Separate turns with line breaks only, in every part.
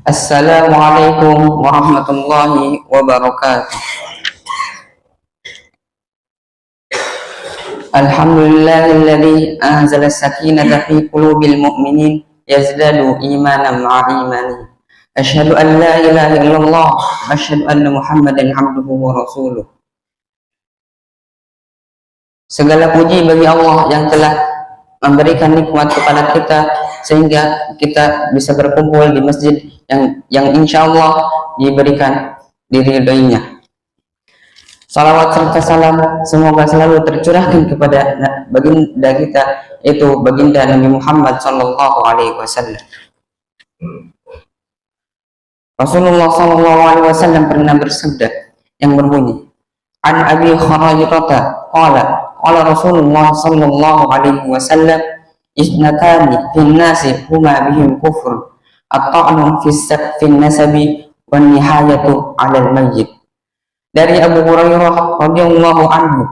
Assalamualaikum warahmatullahi wabarakatuh. Alhamdulillahilladzi anzala sakinata fi qulubil mu'minin yazdadu imanan ma'a imani. Asyhadu an la ilaha illallah wa asyhadu anna Muhammadan abduhu wa rasuluh. Segala puji bagi Allah yang telah memberikan nikmat kepada kita sehingga kita bisa berkumpul di masjid yang insya Allah diberikan diridhoinya. Salawat serta salam semoga selalu tercurahkan kepada baginda kita, yaitu baginda Nabi Muhammad sallallahu alaihi wasallam. Rasulullah sallallahu alaihi wasallam pernah bersabda yang berbunyi, An Abi Hurairah qala qala Rasulullah sallallahu alaihi wasallam isnatani fin nasi huma bihim kufr at-ta'nu fi nasabi wan nihayatu 'alal mayyit. Dari Abu Hurairah radhiyallahu anhu,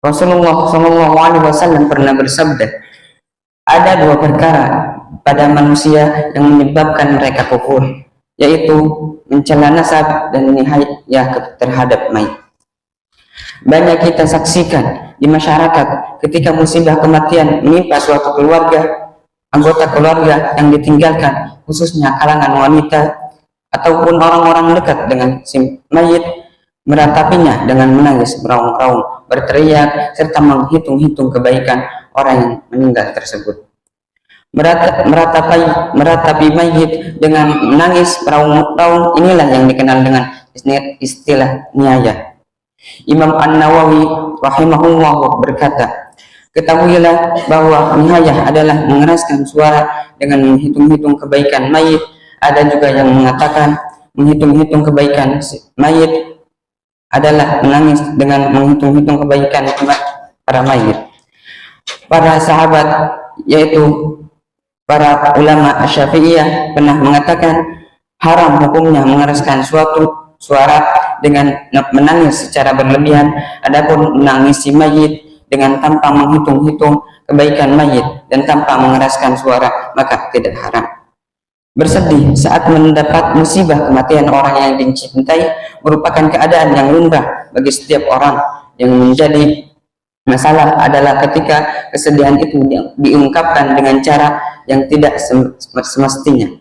Rasulullah sallallahu alaihi wasallam pernah bersabda, ada dua perkara pada manusia yang menyebabkan mereka kufur, yaitu mencela nasab dan nihayah terhadap mayit. Banyak kita saksikan di masyarakat ketika musibah kematian menimpa suatu keluarga, anggota keluarga yang ditinggalkan, khususnya kalangan wanita ataupun orang-orang dekat dengan si mayit, meratapinya dengan menangis beraung-raung, berteriak serta menghitung-hitung kebaikan orang yang meninggal tersebut. Meratapi mayit dengan menangis beraung-raung inilah yang dikenal dengan istilah niyayah. Imam An-Nawawi rahimahullah berkata, ketahuilah bahwa nihayah adalah mengeraskan suara dengan menghitung-hitung kebaikan mayit. Ada juga yang mengatakan menghitung-hitung kebaikan mayit adalah menangis dengan menghitung-hitung kebaikan para mayit. Para sahabat, yaitu para ulama Syafi'iyah, pernah mengatakan haram hukumnya mengeraskan suatu suara dengan menangis secara berlebihan. Adapun menangisi mayit dengan tanpa menghitung-hitung kebaikan mayit dan tanpa mengeraskan suara maka tidak haram. Bersedih saat mendapat musibah kematian orang yang dicintai merupakan keadaan yang lumrah bagi setiap orang. Yang menjadi masalah adalah ketika kesedihan itu diungkapkan dengan cara yang tidak semestinya,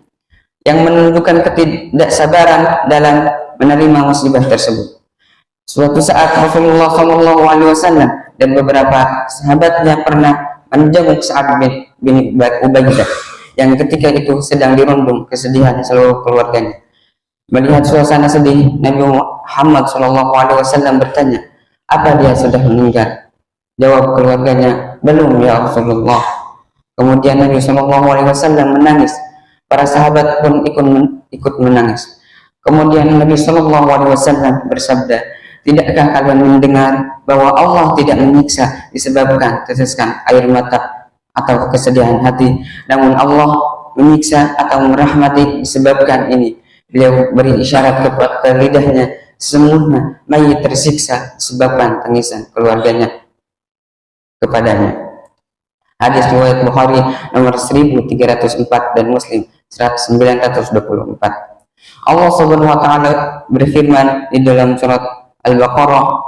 yang menunjukkan ketidaksabaran dalam menerima musibah tersebut. Suatu saat Rasulullah SAW dan beberapa sahabatnya pernah menjenguk Sa'ad bin Ubaidah yang ketika itu sedang dirundung kesedihan seluruh keluarganya. Melihat suasana sedih, Nabi Muhammad SAW bertanya, apa dia sudah meninggal? Jawab keluarganya, belum ya Rasulullah. Kemudian Nabi SAW menangis. Para sahabat pun ikut menangis. Kemudian Nabi SAW bersabda, tidakkah kalian mendengar bahwa Allah tidak menyiksa disebabkan teteskan air mata atau kesedihan hati, namun Allah menyiksa atau merahmati disebabkan ini. Beliau beri isyarat kepada lidahnya, sesungguhnya mayit tersiksa disebabkan tangisan keluarganya kepadanya. Hadis riwayat Bukhari nomor 1304 dan Muslim 924. Allah Subhanahu wa taala berfirman di dalam surat Al-Baqarah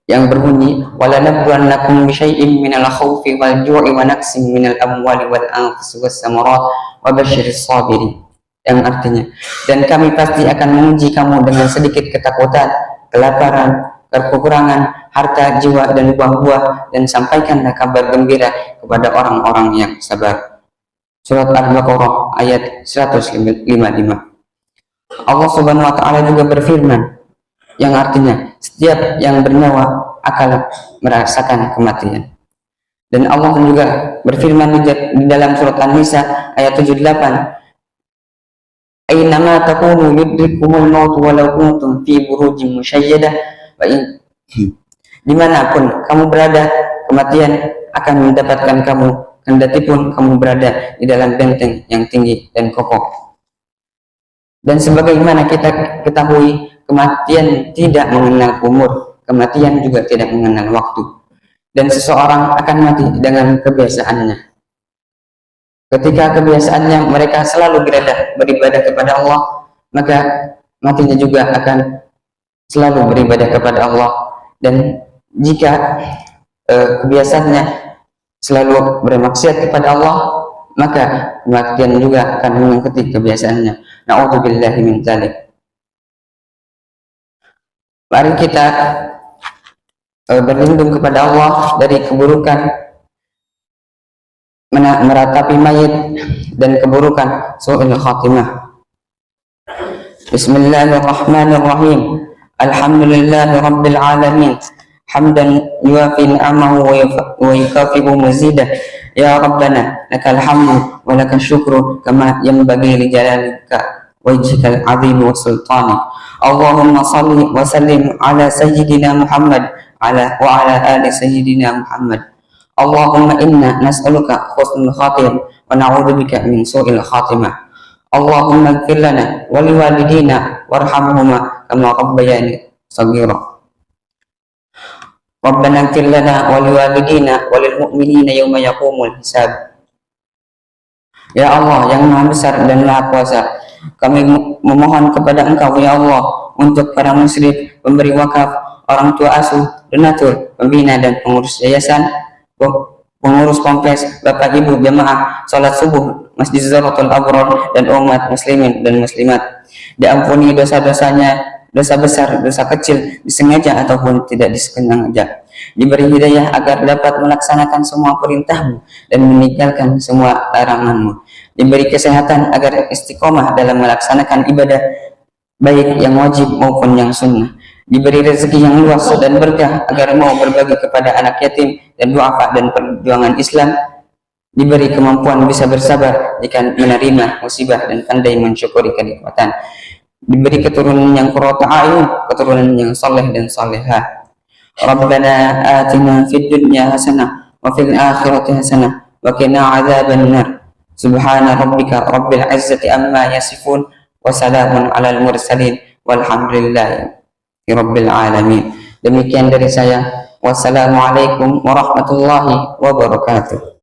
yang berbunyi, "Wala nabluwannakum bisyai'in minal khaufi wal ju'i wa naqsin minal amwali wal anfusi was samarat wa basyiris sabirin." Yang artinya, dan kami pasti akan menguji kamu dengan sedikit ketakutan, kelaparan, kekurangan harta, jiwa dan buah-buah, dan sampaikanlah kabar gembira kepada orang-orang yang sabar. Surat Al-Baqarah ayat 155. Allah Subhanahu wa taala juga berfirman yang artinya setiap yang bernyawa akan merasakan kematian. Dan Allah juga berfirman di dalam surat An-Nisa ayat 78, Aynama takunu yudrikumul maut walau kuntum fi burujin musyayyadah wa in dimanapun kamu berada, kematian akan mendapatkan kamu, kendati pun kamu berada di dalam benteng yang tinggi dan kokoh. Dan sebagaimana kita ketahui, kematian tidak mengenal umur, kematian juga tidak mengenal waktu, dan seseorang akan mati dengan kebiasaannya. Ketika kebiasaannya mereka selalu beribadah kepada Allah, maka matinya juga akan selalu beribadah kepada Allah. Dan jika kebiasaannya selalu bermaksiat kepada Allah, maka kematian juga akan mengikuti kebiasaannya. Na'udzubillahi min dzalik. Mari kita berlindung kepada Allah dari keburukan meratapi mayit dan keburukan su'ul khatimah. Bismillahirrahmanirrahim. Alhamdulillahi rabbil alamin. Hamdan yuafi ni'amahu wa yukafi'u mazidah. Ya Rabbana lakal hamdu wa lakal syukru kama yanbaghi li jalalika wajhikal azim wa sultani. Allahumma salli wa sallim ala sayyidina Muhammad wa ala ali sayyidina Muhammad. Allahumma inna nas'aluka husnul khatim wa na'udzubika min su'il khatimah. Allahumma ighfir lana wa liwalidina warhamhuma kama rabbayani shaghira. Rabbana ighfir lana wa liwalidina wa lil mu'minina yawma yaqumul hisab. Ya Allah yang Maha Besar dan Maha Kuasa, kami memohon kepada Engkau ya Allah untuk para musyrik, pemberi wakaf, orang tua asuh, donatur, pembina dan pengurus yayasan, pengurus kompleks, bapak ibu jamaah salat subuh Masjid Zaratul Abrar dan umat muslimin dan muslimat. Diampuni dosa-dosanya, dosa besar, dosa kecil, disengaja ataupun tidak disengaja. Diberi hidayah agar dapat melaksanakan semua perintahmu dan meninggalkan semua laranganmu. Diberi kesehatan agar istiqomah dalam melaksanakan ibadah baik yang wajib maupun yang sunnah. Diberi rezeki yang luas dan berkah agar mau berbagi kepada anak yatim dan duafa dan perjuangan Islam. Diberi kemampuan bisa bersabar jika menerima musibah dan pandai mensyukuri kenikmatan. Diberi keturunan yang qurrata a'yun, keturunan yang saleh dan salehah. Rabbana atina fid dunya hasanah wa fil akhirati hasanah wa qina adzabannar. Subhana rabbika rabbil izzati amma yasifun wa salamun alal mursalin walhamdulillahi Rabbil alamin. Demikian dari saya. Wassalamualaikum warahmatullahi wabarakatuh.